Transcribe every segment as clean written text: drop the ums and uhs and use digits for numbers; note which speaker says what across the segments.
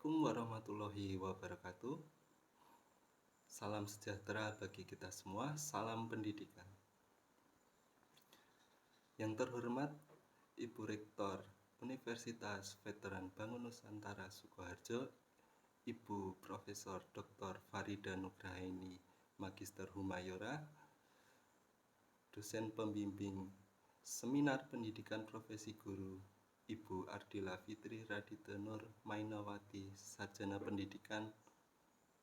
Speaker 1: Assalamualaikum warahmatullahi wabarakatuh. Salam sejahtera bagi kita semua, salam pendidikan. Yang terhormat Ibu Rektor Universitas Veteran Bangun Nusantara Sukoharjo, Ibu Profesor Dr. Farida Nugrahaini, Magister Humayora, dosen pembimbing Seminar Pendidikan Profesi Guru, Ibu Ardila Fitri Radite Nur Mainawati, Sarjana Pendidikan,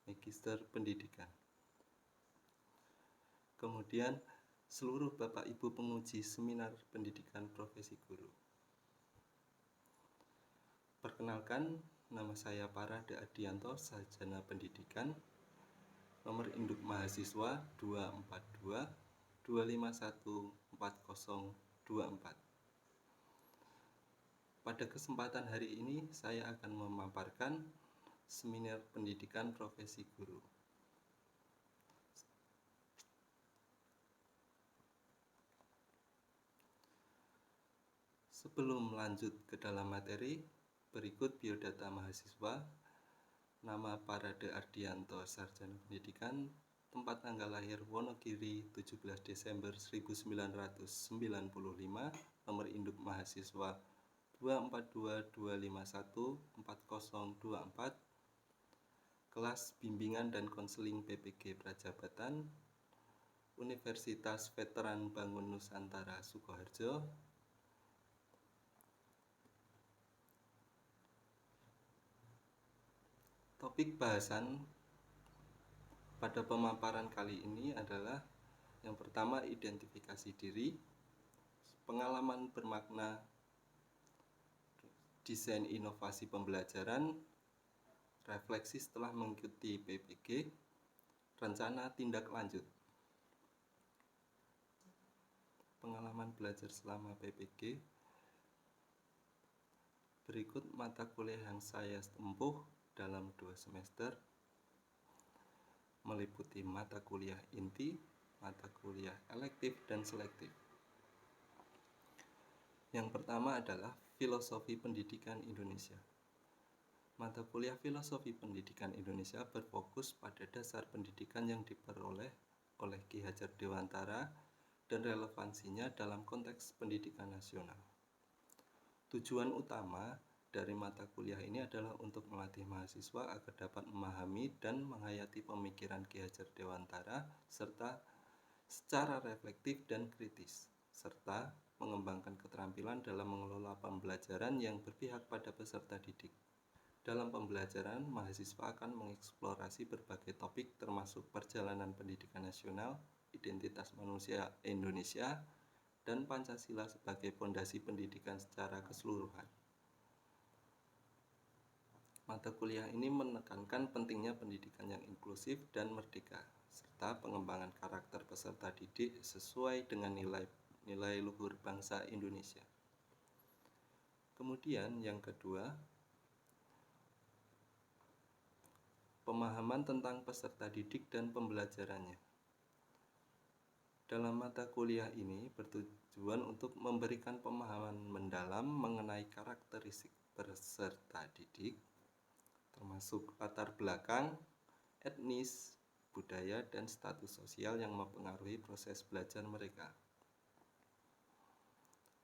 Speaker 1: Magister Pendidikan. Kemudian seluruh Bapak Ibu penguji Seminar Pendidikan Profesi Guru. Perkenalkan, nama saya Parade Adianto, Sarjana Pendidikan, nomor induk mahasiswa 242 251 4024. Pada kesempatan hari ini saya akan memaparkan Seminar Pendidikan Profesi Guru. Sebelum lanjut ke dalam materi, berikut biodata mahasiswa. Nama Parade Ardianto, Sarjana Pendidikan, tempat tanggal lahir Wonogiri 17 Desember 1995, nomor induk mahasiswa 242-251-4024, kelas bimbingan dan konseling PPG Prajabatan, Universitas Veteran Bangun Nusantara Sukoharjo. Topik bahasan pada pemaparan kali ini adalah yang pertama, identifikasi diri, pengalaman bermakna, desain inovasi pembelajaran, refleksi setelah mengikuti PPG, rencana tindak lanjut. Pengalaman belajar selama PPG. Berikut mata kuliah yang saya tempuh dalam 2 semester, meliputi mata kuliah inti, mata kuliah elektif dan selektif. Yang pertama adalah Filosofi Pendidikan Indonesia. Mata kuliah Filosofi Pendidikan Indonesia berfokus pada dasar pendidikan yang diperoleh oleh Ki Hajar Dewantara dan relevansinya dalam konteks pendidikan nasional. Tujuan utama dari mata kuliah ini adalah untuk melatih mahasiswa agar dapat memahami dan menghayati pemikiran Ki Hajar Dewantara serta secara reflektif dan kritis, serta mengembangkan keterampilan dalam mengelola pembelajaran yang berpihak pada peserta didik. Dalam pembelajaran, mahasiswa akan mengeksplorasi berbagai topik termasuk perjalanan pendidikan nasional, identitas manusia Indonesia, dan Pancasila sebagai fondasi pendidikan secara keseluruhan. Mata kuliah ini menekankan pentingnya pendidikan yang inklusif dan merdeka, serta pengembangan karakter peserta didik sesuai dengan nilai luhur bangsa Indonesia. Kemudian yang kedua, pemahaman tentang peserta didik dan pembelajarannya. Dalam mata kuliah ini bertujuan untuk memberikan pemahaman mendalam mengenai karakteristik peserta didik, termasuk latar belakang, etnis, budaya, dan status sosial yang mempengaruhi proses belajar mereka.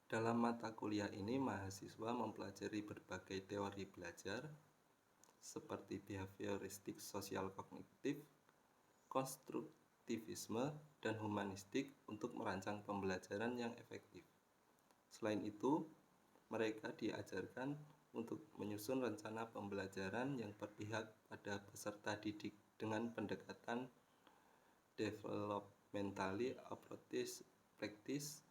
Speaker 1: Dalam mata kuliah ini, mahasiswa mempelajari berbagai teori belajar, seperti behavioristik sosial kognitif, konstruktivisme, dan humanistik untuk merancang pembelajaran yang efektif. Selain itu, mereka diajarkan untuk menyusun rencana pembelajaran yang berpihak pada peserta didik dengan pendekatan developmentally approach practice,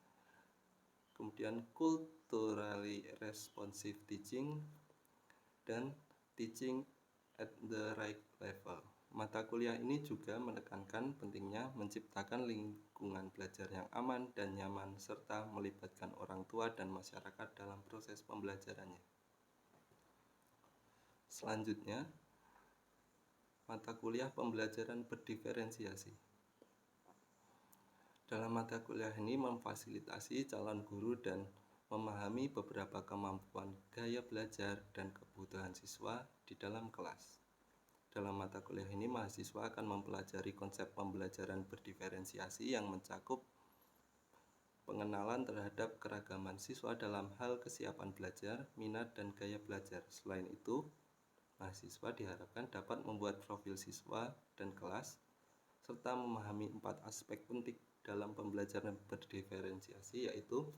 Speaker 1: kemudian culturally responsive teaching, dan teaching at the right level. Mata kuliah ini juga menekankan pentingnya menciptakan lingkungan belajar yang aman dan nyaman serta melibatkan orang tua dan masyarakat dalam proses pembelajarannya. Selanjutnya, mata kuliah pembelajaran berdiferensiasi. Dalam mata kuliah ini memfasilitasi calon guru dan memahami beberapa kemampuan gaya belajar dan kebutuhan siswa di dalam kelas. Dalam mata kuliah ini, mahasiswa akan mempelajari konsep pembelajaran berdiferensiasi yang mencakup pengenalan terhadap keragaman siswa dalam hal kesiapan belajar, minat, dan gaya belajar. Selain itu, mahasiswa diharapkan dapat membuat profil siswa dan kelas, serta memahami 4 aspek penting dalam pembelajaran berdiferensiasi, yaitu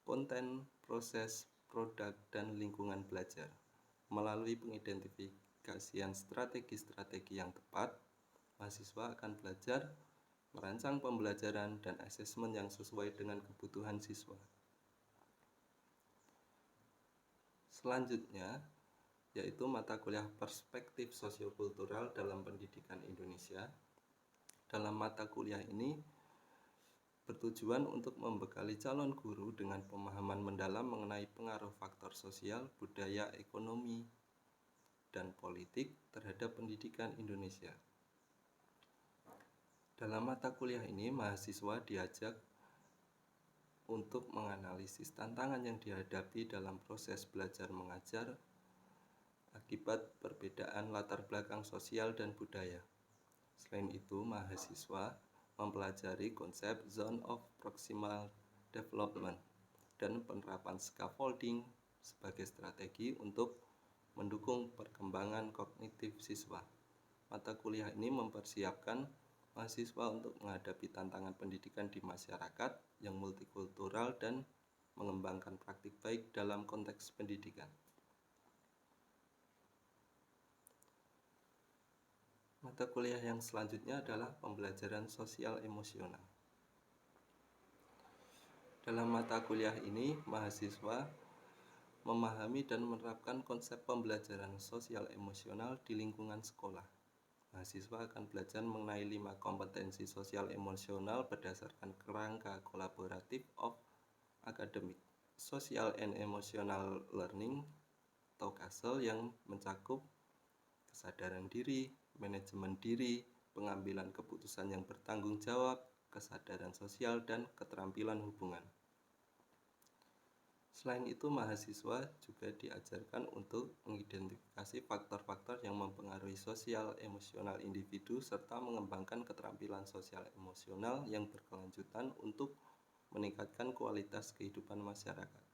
Speaker 1: konten, proses, produk, dan lingkungan belajar. Melalui pengidentifikasian strategi-strategi yang tepat, mahasiswa akan belajar merancang pembelajaran dan asesmen yang sesuai dengan kebutuhan siswa. Selanjutnya, yaitu mata kuliah perspektif sosiokultural dalam pendidikan Indonesia. Dalam mata kuliah ini bertujuan untuk membekali calon guru dengan pemahaman mendalam mengenai pengaruh faktor sosial, budaya, ekonomi, dan politik terhadap pendidikan Indonesia. Dalam mata kuliah ini, mahasiswa diajak untuk menganalisis tantangan yang dihadapi dalam proses belajar mengajar akibat perbedaan latar belakang sosial dan budaya. Selain itu, mahasiswa mempelajari konsep Zone of Proximal Development dan penerapan scaffolding sebagai strategi untuk mendukung perkembangan kognitif siswa. Mata kuliah ini mempersiapkan mahasiswa untuk menghadapi tantangan pendidikan di masyarakat yang multikultural dan mengembangkan praktik baik dalam konteks pendidikan. Mata kuliah yang selanjutnya adalah pembelajaran sosial emosional. Dalam mata kuliah ini, mahasiswa memahami dan menerapkan konsep pembelajaran sosial emosional di lingkungan sekolah. Mahasiswa akan belajar mengenai 5 kompetensi sosial emosional berdasarkan kerangka kolaboratif of academic, social and emotional learning atau KASEL, yang mencakup kesadaran diri, manajemen diri, pengambilan keputusan yang bertanggung jawab, kesadaran sosial, dan keterampilan hubungan. Selain itu, mahasiswa juga diajarkan untuk mengidentifikasi faktor-faktor yang mempengaruhi sosial emosional individu serta mengembangkan keterampilan sosial emosional yang berkelanjutan untuk meningkatkan kualitas kehidupan masyarakat.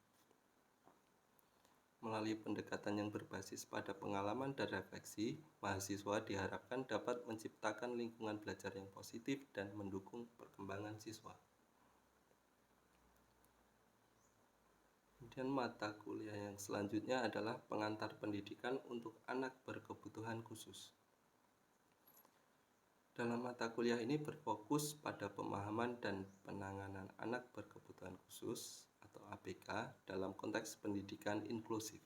Speaker 1: Melalui pendekatan yang berbasis pada pengalaman dan refleksi, mahasiswa diharapkan dapat menciptakan lingkungan belajar yang positif dan mendukung perkembangan siswa. Kemudian mata kuliah yang selanjutnya adalah pengantar pendidikan untuk anak berkebutuhan khusus. Dalam mata kuliah ini berfokus pada pemahaman dan penanganan anak berkebutuhan khusus atau ABK dalam konteks pendidikan inklusif.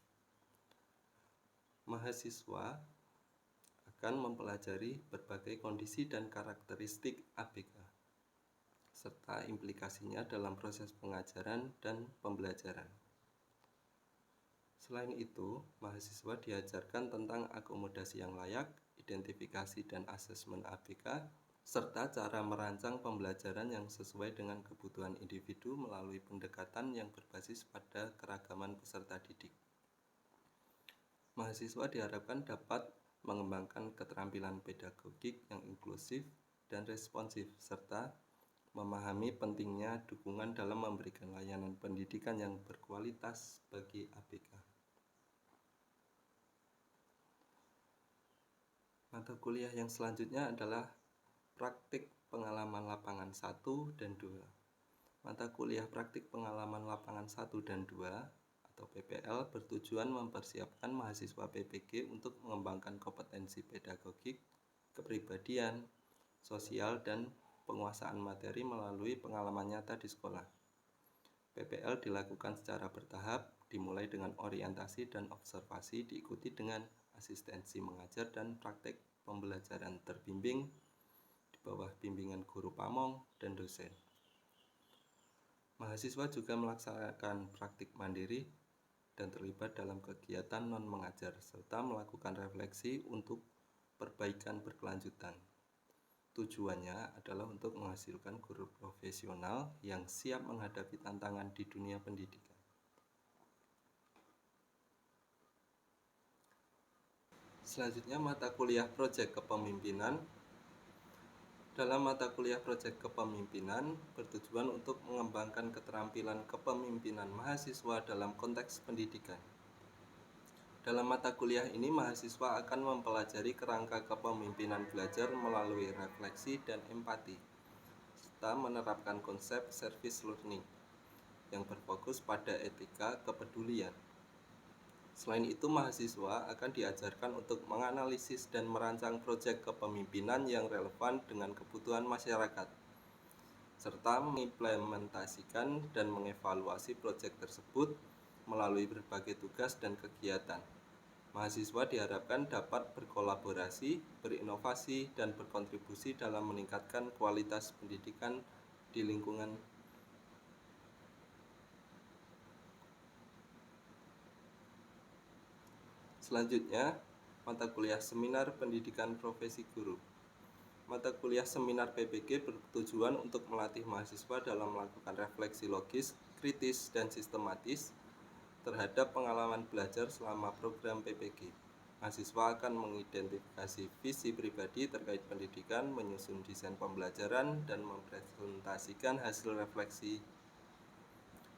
Speaker 1: Mahasiswa akan mempelajari berbagai kondisi dan karakteristik ABK serta implikasinya dalam proses pengajaran dan pembelajaran. Selain itu, mahasiswa diajarkan tentang akomodasi yang layak, identifikasi dan asesmen ABK, serta cara merancang pembelajaran yang sesuai dengan kebutuhan individu melalui pendekatan yang berbasis pada keragaman peserta didik. Mahasiswa diharapkan dapat mengembangkan keterampilan pedagogik yang inklusif dan responsif, serta memahami pentingnya dukungan dalam memberikan layanan pendidikan yang berkualitas bagi ABK. Mata kuliah yang selanjutnya adalah praktik pengalaman lapangan 1 dan 2. Mata kuliah praktik pengalaman lapangan 1 dan 2 atau PPL bertujuan mempersiapkan mahasiswa PPG untuk mengembangkan kompetensi pedagogik, kepribadian, sosial, dan penguasaan materi melalui pengalaman nyata di sekolah. PPL dilakukan secara bertahap, dimulai dengan orientasi dan observasi, diikuti dengan asistensi mengajar dan praktek pembelajaran terbimbing di bawah bimbingan guru pamong dan dosen. Mahasiswa juga melaksanakan praktik mandiri dan terlibat dalam kegiatan non-mengajar serta melakukan refleksi untuk perbaikan berkelanjutan. Tujuannya adalah untuk menghasilkan guru profesional yang siap menghadapi tantangan di dunia pendidikan. Selanjutnya mata kuliah Proyek Kepemimpinan. Dalam mata kuliah Proyek Kepemimpinan bertujuan untuk mengembangkan keterampilan kepemimpinan mahasiswa dalam konteks pendidikan. Dalam mata kuliah ini mahasiswa akan mempelajari kerangka kepemimpinan belajar melalui refleksi dan empati, serta menerapkan konsep service learning yang berfokus pada etika kepedulian. Selain itu, mahasiswa akan diajarkan untuk menganalisis dan merancang proyek kepemimpinan yang relevan dengan kebutuhan masyarakat, serta mengimplementasikan dan mengevaluasi proyek tersebut melalui berbagai tugas dan kegiatan. Mahasiswa diharapkan dapat berkolaborasi, berinovasi, dan berkontribusi dalam meningkatkan kualitas pendidikan di lingkungan. Selanjutnya, mata kuliah Seminar Pendidikan Profesi Guru. Mata kuliah Seminar PPG bertujuan untuk melatih mahasiswa dalam melakukan refleksi logis, kritis, dan sistematis terhadap pengalaman belajar selama program PPG. Mahasiswa akan mengidentifikasi visi pribadi terkait pendidikan, menyusun desain pembelajaran, dan mempresentasikan hasil refleksi.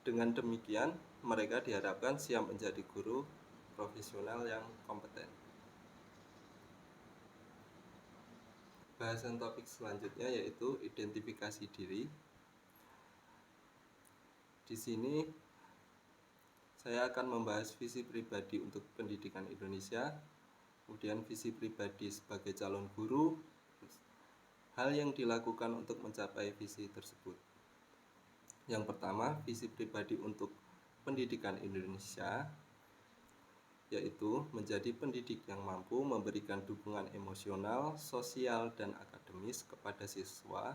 Speaker 1: Dengan demikian, mereka diharapkan siap menjadi guru profesional yang kompeten. Bahasan topik selanjutnya yaitu identifikasi diri. Di sini saya akan membahas visi pribadi untuk pendidikan Indonesia, kemudian visi pribadi sebagai calon guru, hal yang dilakukan untuk mencapai visi tersebut. Yang pertama, visi pribadi untuk pendidikan Indonesia yaitu menjadi pendidik yang mampu memberikan dukungan emosional, sosial, dan akademis kepada siswa,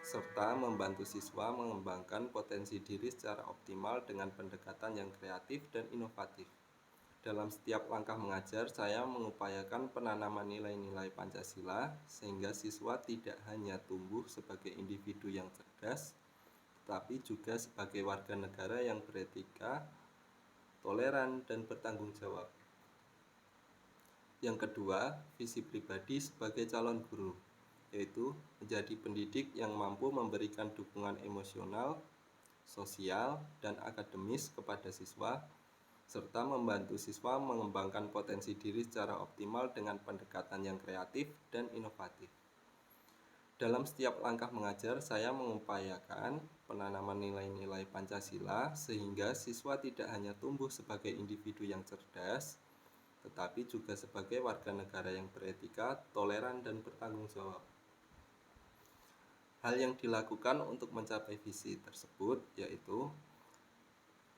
Speaker 1: serta membantu siswa mengembangkan potensi diri secara optimal dengan pendekatan yang kreatif dan inovatif. Dalam setiap langkah mengajar, saya mengupayakan penanaman nilai-nilai Pancasila sehingga siswa tidak hanya tumbuh sebagai individu yang cerdas, tetapi juga sebagai warga negara yang beretika, toleran, dan bertanggung jawab. Yang kedua, visi pribadi sebagai calon guru, yaitu menjadi pendidik yang mampu memberikan dukungan emosional, sosial, dan akademis kepada siswa, serta membantu siswa mengembangkan potensi diri secara optimal dengan pendekatan yang kreatif dan inovatif. Dalam setiap langkah mengajar, saya mengupayakan penanaman nilai-nilai Pancasila sehingga siswa tidak hanya tumbuh sebagai individu yang cerdas, tetapi juga sebagai warga negara yang beretika, toleran, dan bertanggung jawab. Hal yang dilakukan untuk mencapai visi tersebut yaitu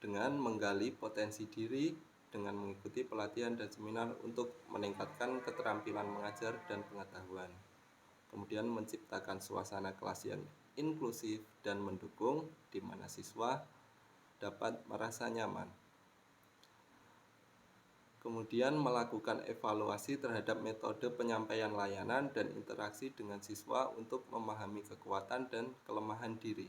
Speaker 1: dengan menggali potensi diri dengan mengikuti pelatihan dan seminar untuk meningkatkan keterampilan mengajar dan pengetahuan. Kemudian menciptakan suasana kelas yang inklusif dan mendukung di mana siswa dapat merasa nyaman. Kemudian melakukan evaluasi terhadap metode penyampaian layanan dan interaksi dengan siswa untuk memahami kekuatan dan kelemahan diri,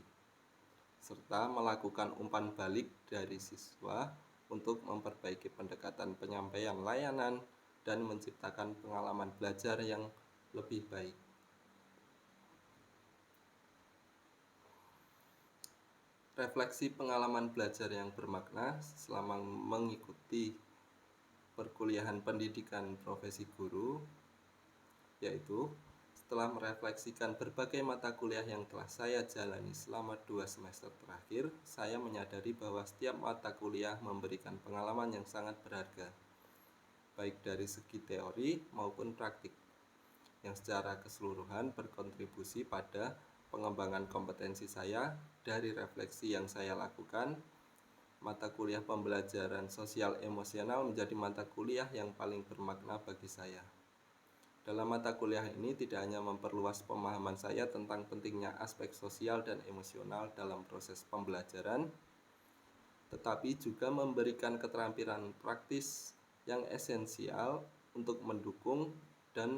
Speaker 1: serta melakukan umpan balik dari siswa untuk memperbaiki pendekatan penyampaian layanan dan menciptakan pengalaman belajar yang lebih baik. Refleksi pengalaman belajar yang bermakna selama mengikuti perkuliahan pendidikan profesi guru, yaitu setelah merefleksikan berbagai mata kuliah yang telah saya jalani selama 2 semester terakhir, saya menyadari bahwa setiap mata kuliah memberikan pengalaman yang sangat berharga, baik dari segi teori maupun praktik, yang secara keseluruhan berkontribusi pada pengembangan kompetensi saya. Dari refleksi yang saya lakukan, mata kuliah pembelajaran sosial emosional menjadi mata kuliah yang paling bermakna bagi saya. Dalam mata kuliah ini tidak hanya memperluas pemahaman saya tentang pentingnya aspek sosial dan emosional dalam proses pembelajaran, tetapi juga memberikan keterampilan praktis yang esensial untuk mendukung dan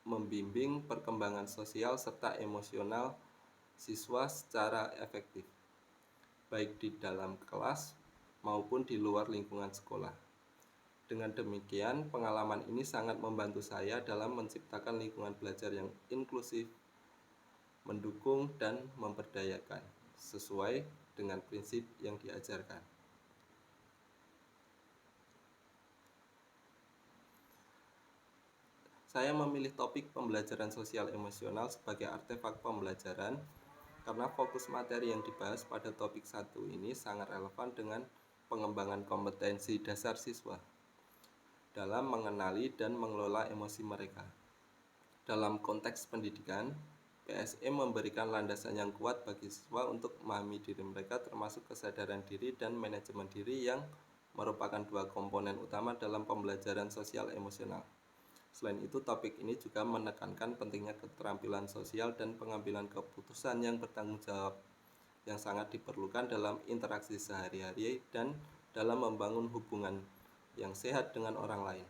Speaker 1: membimbing perkembangan sosial serta emosional siswa secara efektif, baik di dalam kelas maupun di luar lingkungan sekolah. Dengan demikian, pengalaman ini sangat membantu saya dalam menciptakan lingkungan belajar yang inklusif, mendukung, dan memberdayakan sesuai dengan prinsip yang diajarkan. Saya memilih topik pembelajaran sosial emosional sebagai artefak pembelajaran karena fokus materi yang dibahas pada topik 1 ini sangat relevan dengan pengembangan kompetensi dasar siswa dalam mengenali dan mengelola emosi mereka. Dalam konteks pendidikan, PSE memberikan landasan yang kuat bagi siswa untuk memahami diri mereka, termasuk kesadaran diri dan manajemen diri yang merupakan 2 komponen utama dalam pembelajaran sosial emosional. Selain itu, topik ini juga menekankan pentingnya keterampilan sosial dan pengambilan keputusan yang bertanggung jawab yang sangat diperlukan dalam interaksi sehari-hari dan dalam membangun hubungan yang sehat dengan orang lain.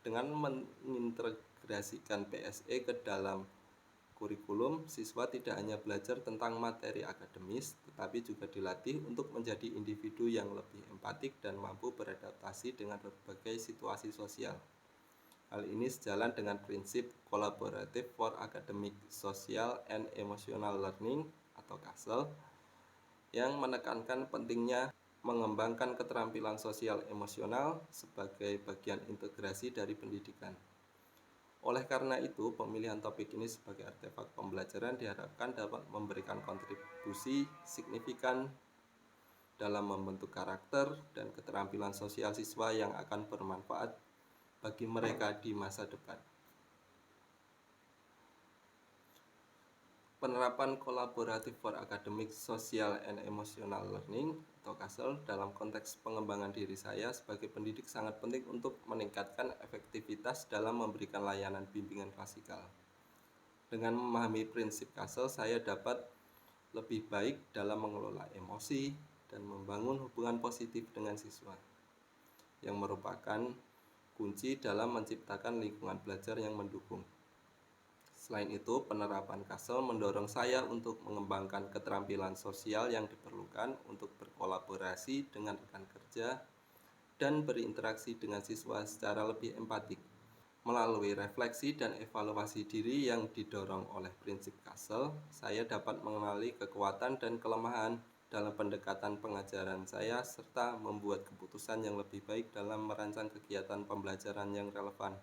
Speaker 1: Dengan mengintegrasikan PSE ke dalam kurikulum, siswa tidak hanya belajar tentang materi akademis, tetapi juga dilatih untuk menjadi individu yang lebih empatik dan mampu beradaptasi dengan berbagai situasi sosial. Hal ini sejalan dengan prinsip Collaborative for Academic, Social, and Emotional Learning atau CASEL yang menekankan pentingnya mengembangkan keterampilan sosial emosional sebagai bagian integrasi dari pendidikan. Oleh karena itu, pemilihan topik ini sebagai artefak pembelajaran diharapkan dapat memberikan kontribusi signifikan dalam membentuk karakter dan keterampilan sosial siswa yang akan bermanfaat bagi mereka di masa depan. Penerapan Collaborative for Academic, Social, and Emotional Learning atau CASEL dalam konteks pengembangan diri saya sebagai pendidik sangat penting untuk meningkatkan efektivitas dalam memberikan layanan bimbingan klasikal. Dengan memahami prinsip CASEL, saya dapat lebih baik dalam mengelola emosi dan membangun hubungan positif dengan siswa, yang merupakan kunci dalam menciptakan lingkungan belajar yang mendukung. Selain itu, penerapan CASEL mendorong saya untuk mengembangkan keterampilan sosial yang diperlukan untuk berkolaborasi dengan rekan kerja dan berinteraksi dengan siswa secara lebih empatik. Melalui refleksi dan evaluasi diri yang didorong oleh prinsip CASEL, saya dapat mengenali kekuatan dan kelemahan dalam pendekatan pengajaran saya serta membuat keputusan yang lebih baik dalam merancang kegiatan pembelajaran yang relevan.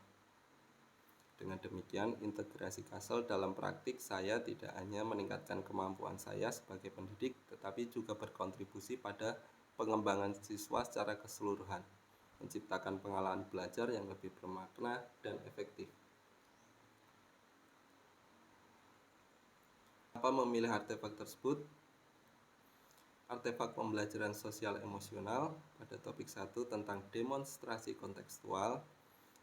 Speaker 1: Dengan demikian, integrasi CASEL dalam praktik saya tidak hanya meningkatkan kemampuan saya sebagai pendidik, tetapi juga berkontribusi pada pengembangan siswa secara keseluruhan, menciptakan pengalaman belajar yang lebih bermakna dan efektif. Apa memilih artefak tersebut? Artefak pembelajaran sosial emosional pada topik 1 tentang demonstrasi kontekstual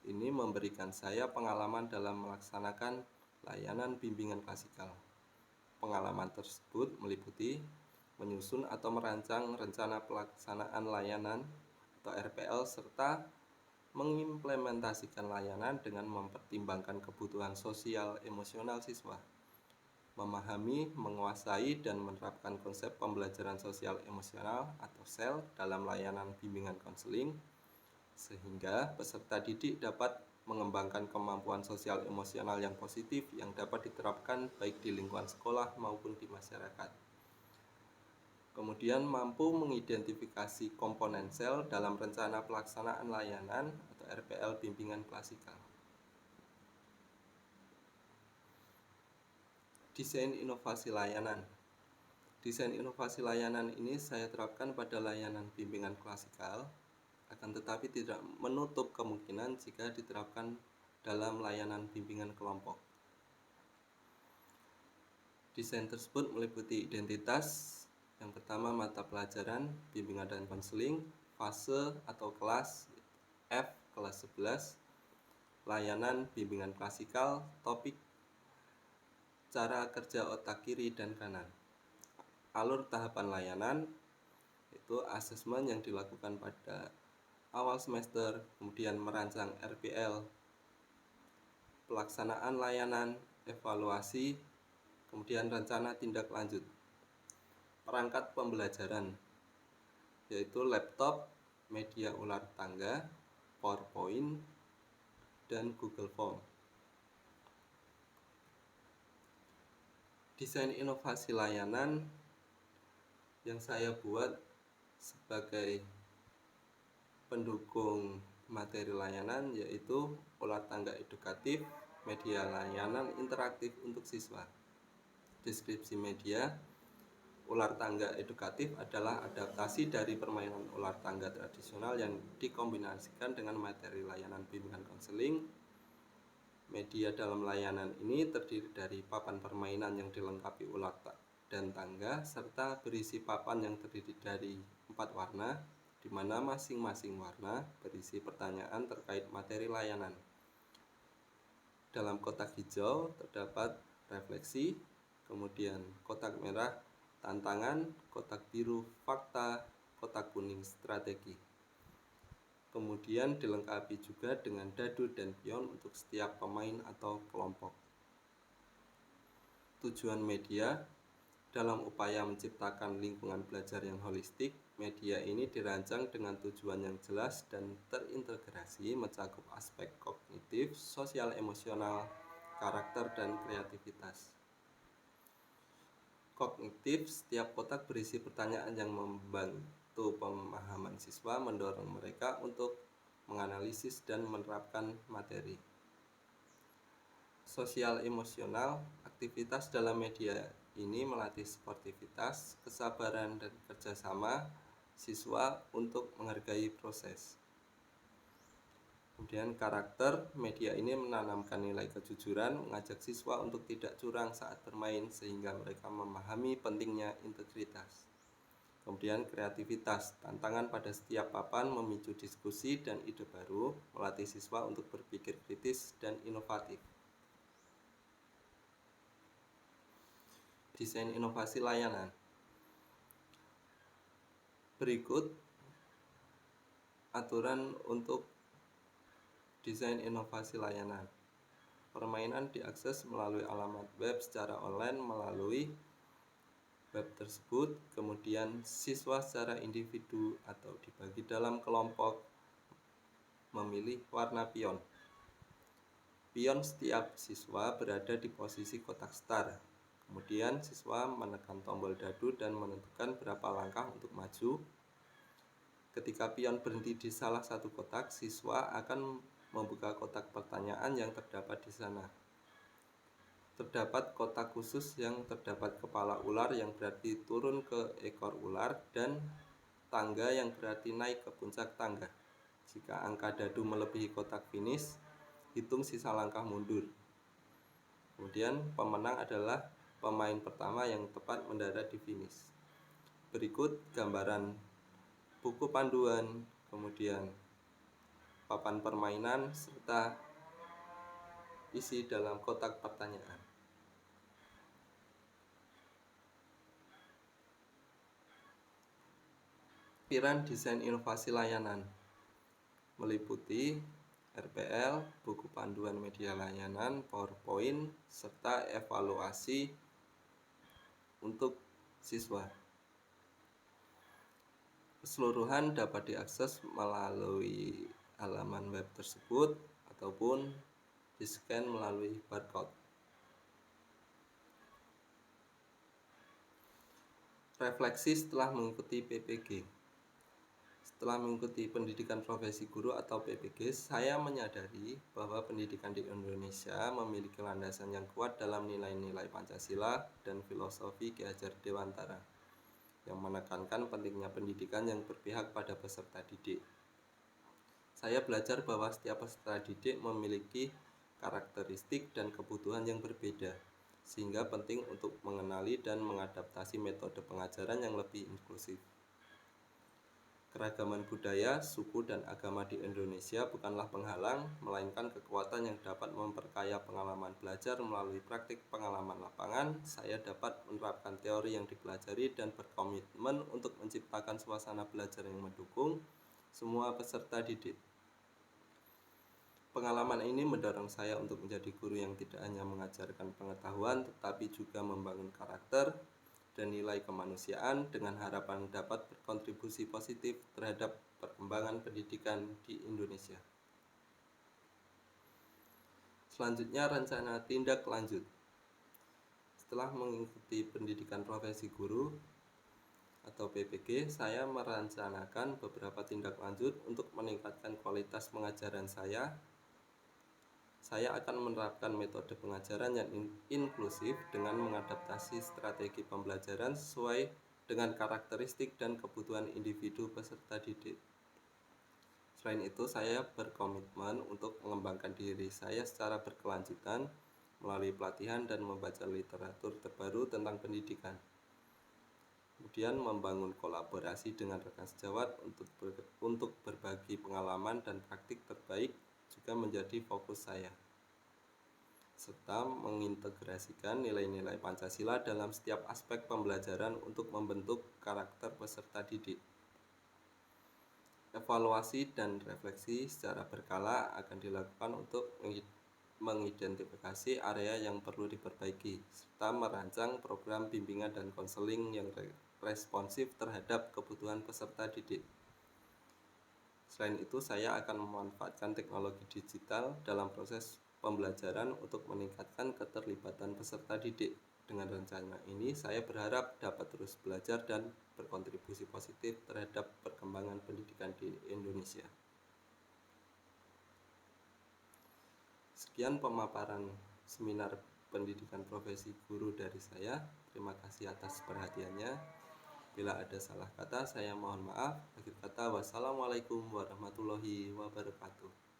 Speaker 1: ini memberikan saya pengalaman dalam melaksanakan layanan bimbingan klasikal. Pengalaman tersebut meliputi menyusun atau merancang rencana pelaksanaan layanan atau RPL serta mengimplementasikan layanan dengan mempertimbangkan kebutuhan sosial emosional siswa. Memahami, menguasai, dan menerapkan konsep pembelajaran sosial emosional atau SEL dalam layanan bimbingan konseling, sehingga peserta didik dapat mengembangkan kemampuan sosial emosional yang positif yang dapat diterapkan baik di lingkungan sekolah maupun di masyarakat. Kemudian mampu mengidentifikasi komponen SEL dalam rencana pelaksanaan layanan atau RPL bimbingan klasikal. Desain inovasi layanan. Desain inovasi layanan ini saya terapkan pada layanan bimbingan klasikal, akan tetapi tidak menutup kemungkinan jika diterapkan dalam layanan bimbingan kelompok. Desain tersebut meliputi identitas, yang pertama mata pelajaran, bimbingan dan konseling, fase atau kelas, F kelas 11, layanan bimbingan klasikal, topik, cara kerja otak kiri dan kanan. Alur tahapan layanan itu asesmen yang dilakukan pada awal semester, kemudian merancang RPL, pelaksanaan layanan, evaluasi, kemudian rencana tindak lanjut. Perangkat pembelajaran yaitu laptop, media ular tangga, PowerPoint, dan Google Form. Desain inovasi layanan yang saya buat sebagai pendukung materi layanan yaitu ular tangga edukatif, media layanan interaktif untuk siswa. Deskripsi media. Ular tangga edukatif adalah adaptasi dari permainan ular tangga tradisional yang dikombinasikan dengan materi layanan bimbingan konseling. Media dalam layanan ini terdiri dari papan permainan yang dilengkapi ular dan tangga, serta berisi papan yang terdiri dari 4 warna, di mana masing-masing warna berisi pertanyaan terkait materi layanan. Dalam kotak hijau terdapat refleksi, kemudian kotak merah tantangan, kotak biru fakta, kotak kuning strategi. Kemudian dilengkapi juga dengan dadu dan pion untuk setiap pemain atau kelompok. Tujuan media. Dalam upaya menciptakan lingkungan belajar yang holistik, media ini dirancang dengan tujuan yang jelas dan terintegrasi mencakup aspek kognitif, sosial emosional, karakter, dan kreativitas. Kognitif, setiap kotak berisi pertanyaan yang membantu pemahaman siswa, mendorong mereka untuk menganalisis dan menerapkan materi. Sosial emosional, aktivitas dalam media ini melatih sportivitas, kesabaran, dan kerjasama siswa untuk menghargai proses. Kemudian karakter, media ini menanamkan nilai kejujuran, mengajak siswa untuk tidak curang saat bermain sehingga mereka memahami pentingnya integritas. Kemudian kreativitas, tantangan pada setiap papan memicu diskusi dan ide baru, melatih siswa untuk berpikir kritis dan inovatif. Desain inovasi layanan. Berikut aturan untuk desain inovasi layanan. Permainan diakses melalui alamat web secara online melalui web tersebut. Kemudian siswa secara individu atau dibagi dalam kelompok memilih warna pion. Pion setiap siswa berada di posisi kotak start. Kemudian siswa menekan tombol dadu dan menentukan berapa langkah untuk maju. Ketika pion berhenti di salah satu kotak, siswa akan membuka kotak pertanyaan yang terdapat di sana. Terdapat kotak khusus yang terdapat kepala ular yang berarti turun ke ekor ular dan tangga yang berarti naik ke puncak tangga. Jika angka dadu melebihi kotak finish, hitung sisa langkah mundur. Kemudian pemenang adalah pemain pertama yang tepat mendarat di finish. Berikut gambaran buku panduan, kemudian papan permainan, serta isi dalam kotak pertanyaan. Piran desain inovasi layanan meliputi RPL, buku panduan media layanan, PowerPoint, serta evaluasi untuk siswa. Keseluruhan dapat diakses melalui halaman web tersebut ataupun di-scan melalui barcode. Refleksi setelah mengikuti PPG. Setelah mengikuti pendidikan profesi guru atau PPG, saya menyadari bahwa pendidikan di Indonesia memiliki landasan yang kuat dalam nilai-nilai Pancasila dan filosofi Ki Hajar Dewantara, yang menekankan pentingnya pendidikan yang berpihak pada peserta didik. Saya belajar bahwa setiap peserta didik memiliki karakteristik dan kebutuhan yang berbeda, sehingga penting untuk mengenali dan mengadaptasi metode pengajaran yang lebih inklusif. Keragaman budaya, suku, dan agama di Indonesia bukanlah penghalang, melainkan kekuatan yang dapat memperkaya pengalaman belajar melalui praktik pengalaman lapangan. Saya dapat menerapkan teori yang dipelajari dan berkomitmen untuk menciptakan suasana belajar yang mendukung semua peserta didik. Pengalaman ini mendorong saya untuk menjadi guru yang tidak hanya mengajarkan pengetahuan, tetapi juga membangun karakter dan nilai kemanusiaan dengan harapan dapat berkontribusi positif terhadap perkembangan pendidikan di Indonesia. Selanjutnya, rencana tindak lanjut. Setelah mengikuti pendidikan profesi guru atau PPG, saya merencanakan beberapa tindak lanjut untuk meningkatkan kualitas pengajaran saya. Saya akan menerapkan metode pengajaran yang inklusif dengan mengadaptasi strategi pembelajaran sesuai dengan karakteristik dan kebutuhan individu peserta didik. Selain itu, saya berkomitmen untuk mengembangkan diri saya secara berkelanjutan melalui pelatihan dan membaca literatur terbaru tentang pendidikan. Kemudian membangun kolaborasi dengan rekan sejawat untuk berbagi pengalaman dan praktik terbaik juga menjadi fokus saya, serta mengintegrasikan nilai-nilai Pancasila dalam setiap aspek pembelajaran untuk membentuk karakter peserta didik. Evaluasi dan refleksi secara berkala akan dilakukan untuk mengidentifikasi area yang perlu diperbaiki, serta merancang program bimbingan dan konseling yang responsif terhadap kebutuhan peserta didik. Selain itu, saya akan memanfaatkan teknologi digital dalam proses pembelajaran untuk meningkatkan keterlibatan peserta didik. Dengan rencana ini, saya berharap dapat terus belajar dan berkontribusi positif terhadap perkembangan pendidikan di Indonesia. Sekian pemaparan seminar pendidikan profesi guru dari saya. Terima kasih atas perhatiannya. Bila ada salah kata, saya mohon maaf. Akhir kata, wassalamualaikum warahmatullahi wabarakatuh.